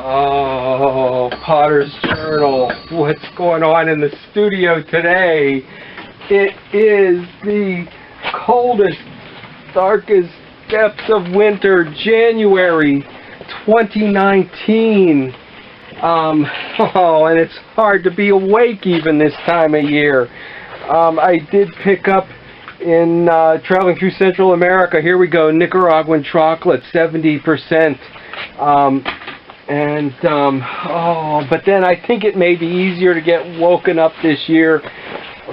Oh, Potter's Journal. What's going on in the studio today? It is the coldest, darkest depths of winter, January 2019. And it's hard to be awake even this time of year. I did pick up in traveling through Central America. Here we go, Nicaraguan chocolate, 70%. But then I think it may be easier to get woken up this year.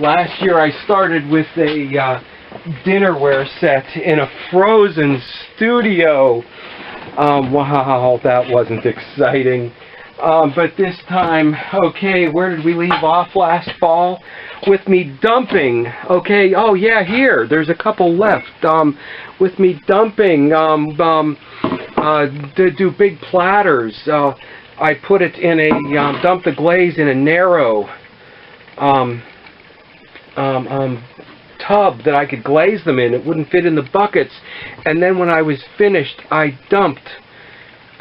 Last year I started with a dinnerware set in a frozen studio. Wow, that wasn't exciting. But this time, okay, where did we leave off last fall? With me dumping, okay, oh yeah, here, there's a couple left, with me dumping, to do big platters. I put it in a, dump the glaze in a narrow, tub that I could glaze them in. It wouldn't fit in the buckets. And then when I was finished, I dumped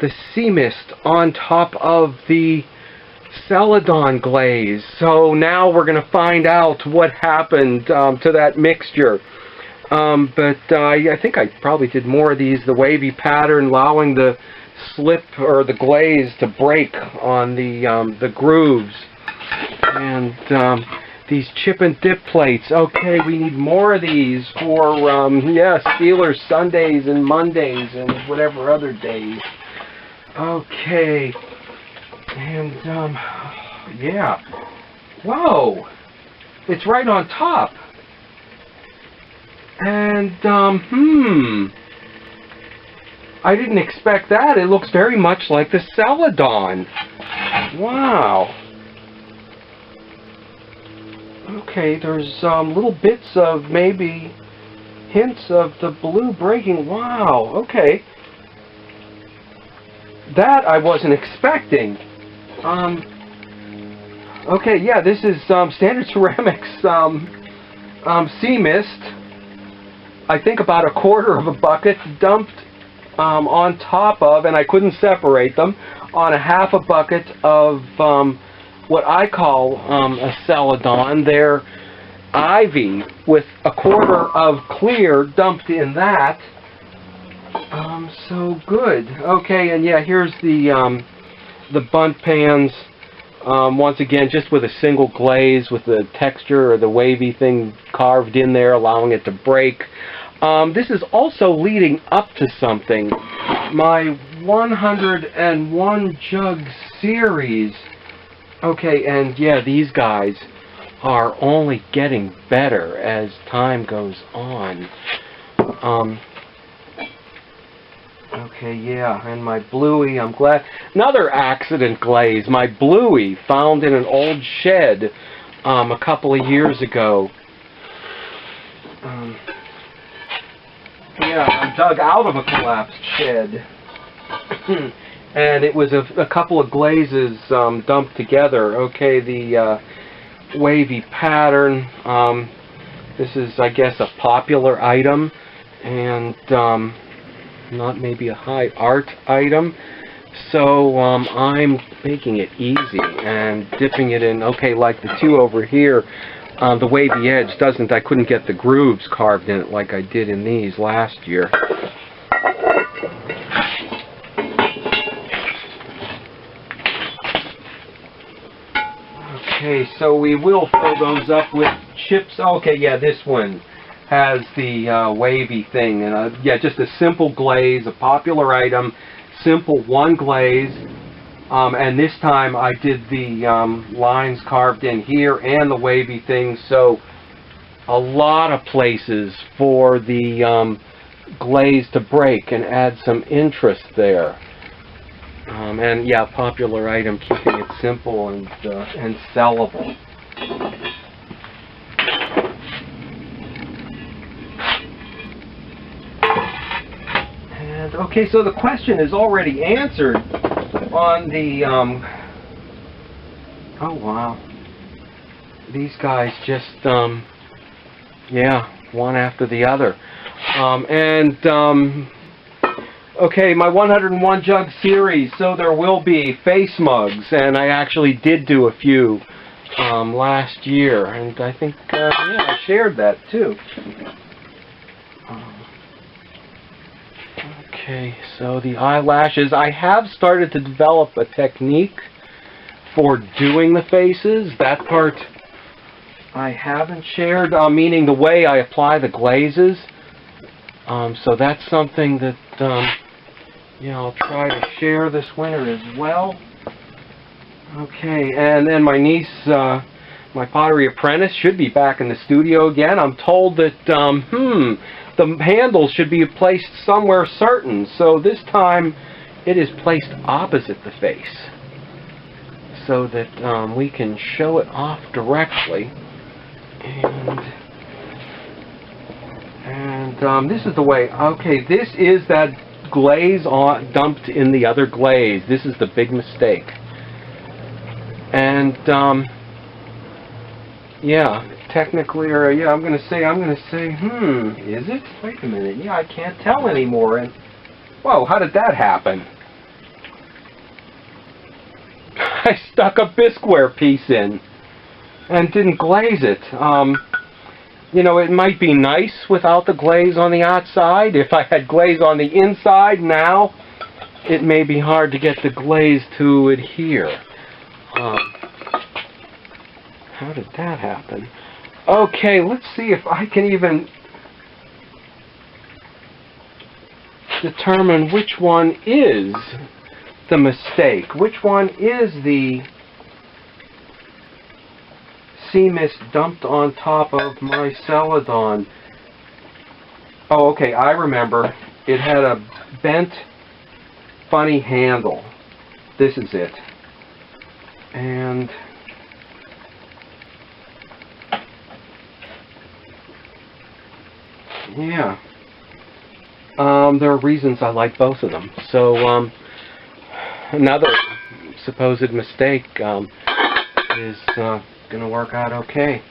the sea mist on top of the Celadon glaze. So now we're going to find out what happened to that mixture. I think I probably did more of these, the wavy pattern, allowing the slip or the glaze to break on the grooves. And these chip and dip plates. Okay, we need more of these for, Steelers Sundays and Mondays and whatever other days. Okay. And, yeah. Whoa! It's right on top. And, I didn't expect that. It looks very much like the Celadon. Wow. Okay, there's little bits of maybe hints of the blue breaking. Wow, okay. That I wasn't expecting. Okay, yeah, this is Standard Ceramics sea mist. I think about a quarter of a bucket dumped on top of, and I couldn't separate them, on a half a bucket of what I call a Celadon. They're ivy with a quarter of clear dumped in that. So good. Okay, and yeah, here's the bunt pans. Once again, just with a single glaze, with the texture or the wavy thing carved in there, allowing it to break. This is also leading up to something. My 101 jug series. Okay, and yeah, these guys are only getting better as time goes on. Okay, yeah, and my bluey, I'm glad. Another accident glaze, my bluey, found in an old shed a couple of years ago. Yeah, I dug out of a collapsed shed. And it was a couple of glazes dumped together. Okay, the wavy pattern. This is, I guess, a popular item. And not maybe a high art item. So I'm making it easy and dipping it in, okay, like the two over here. The wavy edge doesn't, I couldn't get the grooves carved in it like I did in these last year. Okay, so we will fill those up with chips. Okay, yeah, this one has the wavy thing. And yeah, just a simple glaze, a popular item, simple one glaze. And this time I did the lines carved in here and the wavy thing, so a lot of places for the glaze to break and add some interest there. And yeah, popular item, keeping it simple and sellable. And okay, so the question is already answered on the, oh wow, these guys just, yeah, one after the other. Okay, my 101 jug series, so there will be face mugs, and I actually did do a few last year, and I think, yeah, I shared that too. Okay, so the eyelashes, I have started to develop a technique for doing the faces. That part I haven't shared, meaning the way I apply the glazes. So that's something that, yeah, I'll try to share this winter as well. Okay, and then my niece, my pottery apprentice, should be back in the studio again. I'm told that, the handles should be placed somewhere certain, so this time it is placed opposite the face, so that we can show it off directly. And this is the way. Okay, this is that glaze dumped in the other glaze. This is the big mistake. And yeah, technically, or yeah, I'm gonna say, is it? Wait a minute. Yeah, I can't tell anymore. And whoa, how did that happen? I stuck a bisqueware piece in and didn't glaze it. You know, it might be nice without the glaze on the outside. If I had glaze on the inside now, it may be hard to get the glaze to adhere. How did that happen? Okay, let's see if I can even determine which one is the mistake. Which one is the sea mist dumped on top of my Celadon? Oh, okay, I remember. It had a bent, funny handle. This is it. And yeah, there are reasons I like both of them. So another supposed mistake is going to work out okay.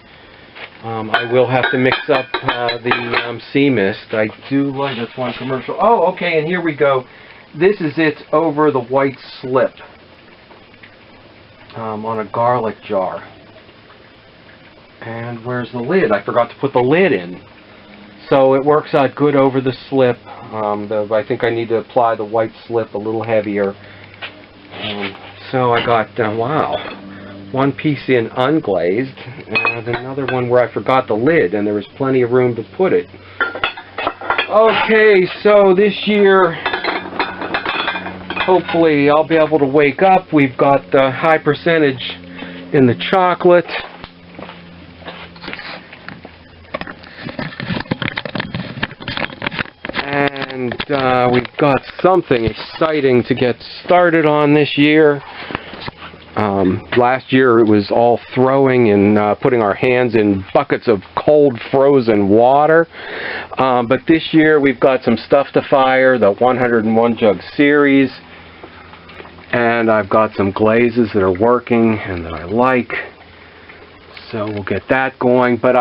I will have to mix up the sea mist. I do like this one commercial. Oh, okay, and here we go. This is it over the white slip on a garlic jar. And where's the lid? I forgot to put the lid in. So it works out good over the slip. I think I need to apply the white slip a little heavier. So I got, wow, one piece in unglazed, and another one where I forgot the lid, and there was plenty of room to put it. Okay, so this year, hopefully I'll be able to wake up. We've got high percentage in the chocolate. And we've got something exciting to get started on this year. Last year it was all throwing and putting our hands in buckets of cold frozen water. But this year we've got some stuff to fire, the 101 jug series. And I've got some glazes that are working and that I like. So we'll get that going. But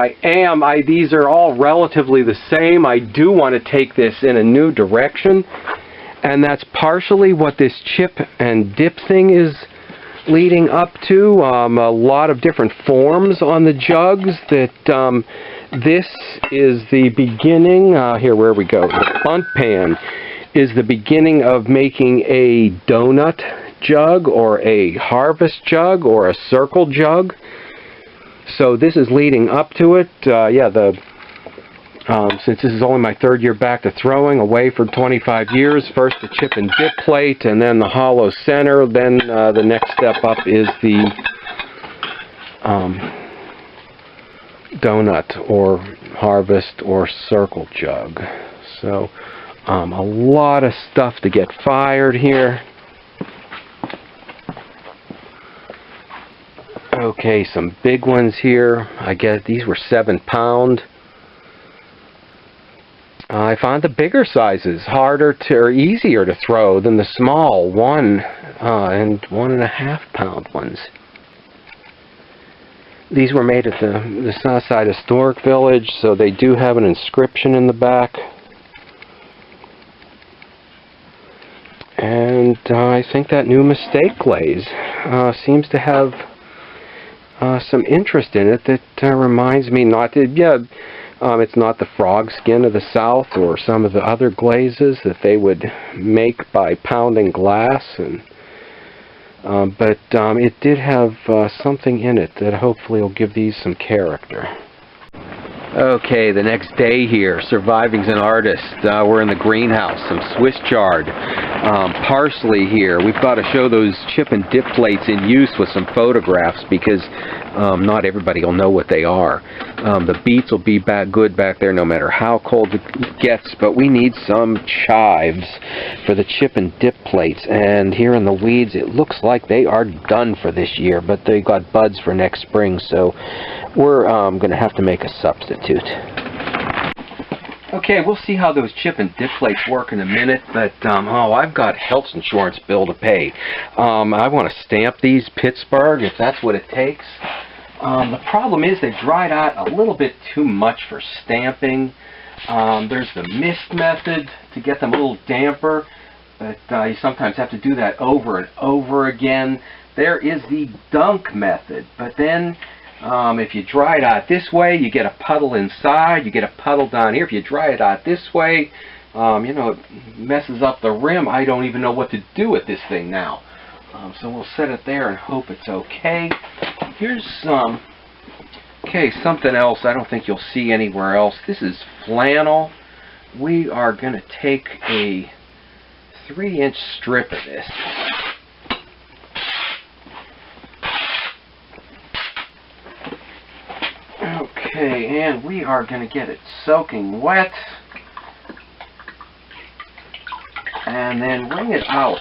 these are all relatively the same. I do want to take this in a new direction. And that's partially what this chip and dip thing is leading up to. A lot of different forms on the jugs. This is the beginning. Here, where we go. The bunt pan is the beginning of making a donut jug or a harvest jug or a circle jug. So this is leading up to it. Yeah, since this is only my third year back to throwing, away for 25 years. First the chip and dip plate, and then the hollow center. Then the next step up is the donut or harvest or circle jug. So a lot of stuff to get fired here. Okay, some big ones here. I guess these were 7-pound. I found the bigger sizes harder to, or easier to throw than the small 1 and 1.5-pound ones. These were made at the Southside Historic Village, so they do have an inscription in the back. And I think that new mistake glaze seems to have some interest in it that reminds me not to, it's not the frog skin of the South or some of the other glazes that they would make by pounding glass, and but it did have something in it that hopefully will give these some character. Okay, the next day here, surviving as an artist. We're in the greenhouse, some Swiss chard, parsley here. We've got to show those chip and dip plates in use with some photographs because not everybody will know what they are. The beets will be good back there no matter how cold it gets, but we need some chives for the chip and dip plates. And here in the weeds, it looks like they are done for this year, but they got buds for next spring, so we're going to have to make a substitute. Okay, we'll see how those chip and dip plates work in a minute, but oh, I've got health insurance bill to pay. I want to stamp these Pittsburgh if that's what it takes. The problem is they dried out a little bit too much for stamping. There's the mist method to get them a little damper, but you sometimes have to do that over and over again. There is the dunk method, but then if you dry it out this way, you get a puddle inside, you get a puddle down here. If you dry it out this way, you know, it messes up the rim. I don't even know what to do with this thing now. So we'll set it there and hope it's okay. Here's something else I don't think you'll see anywhere else. This is flannel. We are going to take a 3-inch strip of this. Okay, and we are going to get it soaking wet, and then wring it out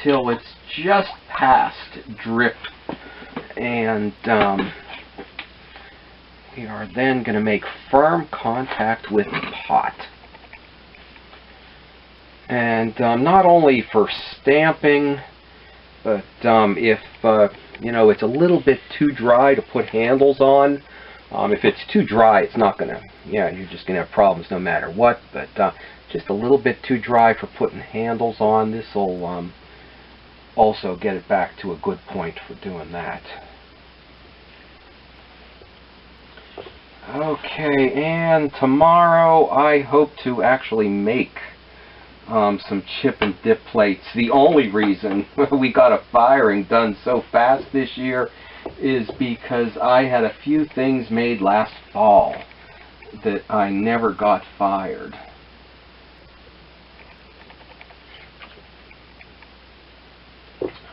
till it's just past drip, and we are then going to make firm contact with the pot. And not only for stamping, but if you know, it's a little bit too dry to put handles on. If it's too dry, it's not going to, you're just going to have problems no matter what, but just a little bit too dry for putting handles on. This will also get it back to a good point for doing that. Okay, and tomorrow I hope to actually make some chip and dip plates. The only reason we got a firing done so fast this year is because I had a few things made last fall that I never got fired.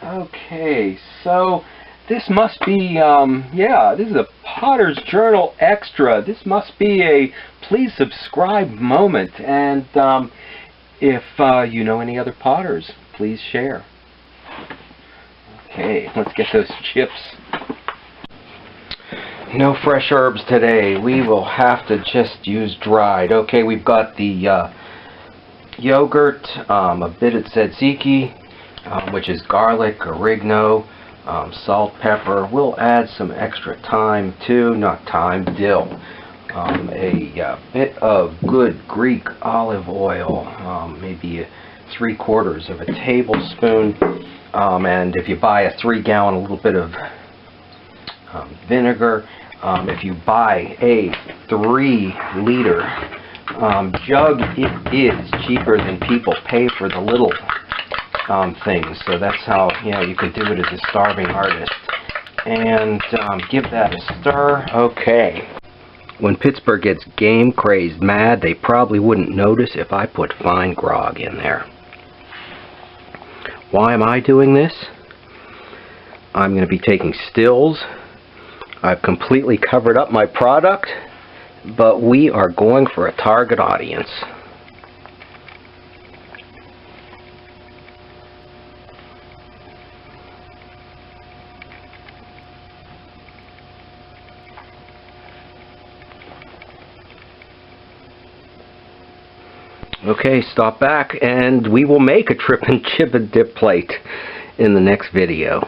Okay, so this must be, this is a Potter's Journal Extra. This must be a please subscribe moment, and if you know any other potters, please share. Okay, let's get those chips. No fresh herbs today. We will have to just use dried. Okay, we've got the yogurt, a bit of tzatziki, which is garlic, oregano, salt, pepper. We'll add some extra thyme too, dill. A bit of good Greek olive oil, maybe 3/4 of a tablespoon, and if you buy a 3-gallon, a little bit of vinegar. If you buy a 3-liter jug, it is cheaper than people pay for the little things. So that's how you could do it as a starving artist. And give that a stir. Okay. When Pittsburgh gets game crazed mad, they probably wouldn't notice if I put fine grog in there. Why am I doing this? I'm going to be taking stills. I've completely covered up my product, but we are going for a target audience. Okay, stop back and we will make a chip and dip plate in the next video.